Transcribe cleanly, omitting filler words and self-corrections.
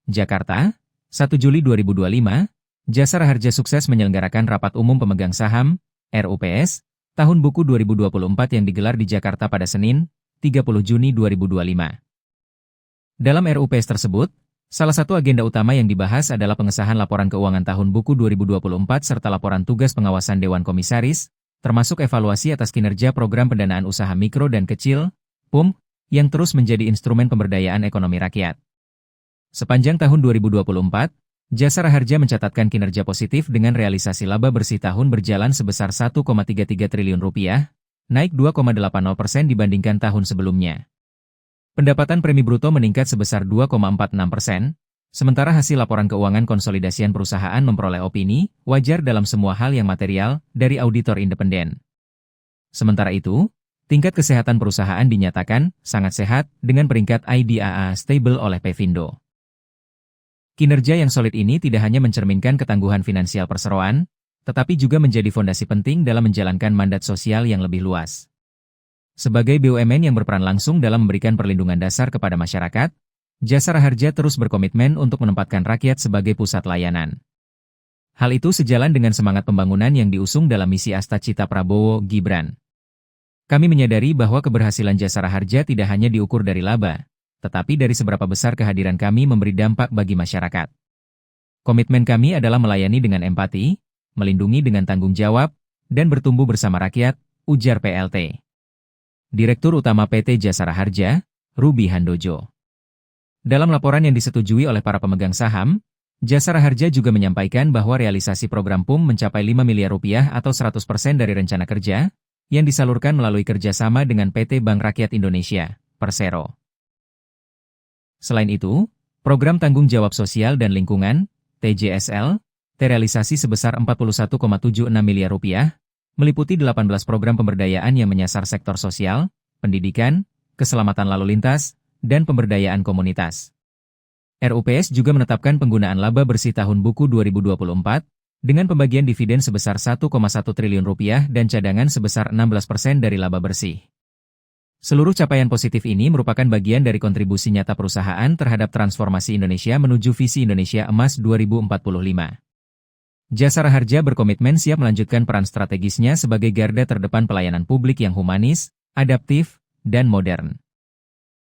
Jakarta, 1 Juli 2025, Jasara Harja sukses menyelenggarakan Rapat Umum Pemegang Saham, RUPS, Tahun Buku 2024 yang digelar di Jakarta pada Senin, 30 Juni 2025. Dalam RUPS tersebut, salah satu agenda utama yang dibahas adalah pengesahan laporan keuangan tahun buku 2024 serta laporan tugas pengawasan Dewan Komisaris, termasuk evaluasi atas kinerja program pendanaan usaha mikro dan kecil, PUM, yang terus menjadi instrumen pemberdayaan ekonomi rakyat. Sepanjang tahun 2024, Jasara Harja mencatatkan kinerja positif dengan realisasi laba bersih tahun berjalan sebesar Rp1,33 triliun, naik 2,80% dibandingkan tahun sebelumnya. Pendapatan premi bruto meningkat sebesar 2,46%, sementara hasil laporan keuangan konsolidasian perusahaan memperoleh opini wajar dalam semua hal yang material dari auditor independen. Sementara itu, tingkat kesehatan perusahaan dinyatakan sangat sehat dengan peringkat IDAA stable oleh Pevindo. Kinerja yang solid ini tidak hanya mencerminkan ketangguhan finansial perseroan, tetapi juga menjadi fondasi penting dalam menjalankan mandat sosial yang lebih luas. Sebagai BUMN yang berperan langsung dalam memberikan perlindungan dasar kepada masyarakat, Jasara Harja terus berkomitmen untuk menempatkan rakyat sebagai pusat layanan. Hal itu sejalan dengan semangat pembangunan yang diusung dalam misi Asta Cita Prabowo Gibran. Kami menyadari bahwa keberhasilan Jasara Harja tidak hanya diukur dari laba, tetapi dari seberapa besar kehadiran kami memberi dampak bagi masyarakat. Komitmen kami adalah melayani dengan empati, melindungi dengan tanggung jawab, dan bertumbuh bersama rakyat, ujar PLT. Direktur Utama PT Jasara Harja, Ruby Handojo. Dalam laporan yang disetujui oleh para pemegang saham, Jasara Harja juga menyampaikan bahwa realisasi program PUM mencapai Rp5 miliar atau 100% dari rencana kerja, yang disalurkan melalui kerjasama dengan PT Bank Rakyat Indonesia, Persero. Selain itu, program Tanggung Jawab Sosial dan Lingkungan, TJSL, terrealisasi sebesar Rp41,76 miliar, meliputi 18 program pemberdayaan yang menyasar sektor sosial, pendidikan, keselamatan lalu lintas, dan pemberdayaan komunitas. RUPS juga menetapkan penggunaan laba bersih tahun buku 2024, dengan pembagian dividen sebesar Rp1,1 triliun dan cadangan sebesar 16% dari laba bersih. Seluruh capaian positif ini merupakan bagian dari kontribusi nyata perusahaan terhadap transformasi Indonesia menuju visi Indonesia Emas 2045. Jasara Harja berkomitmen siap melanjutkan peran strategisnya sebagai garda terdepan pelayanan publik yang humanis, adaptif, dan modern.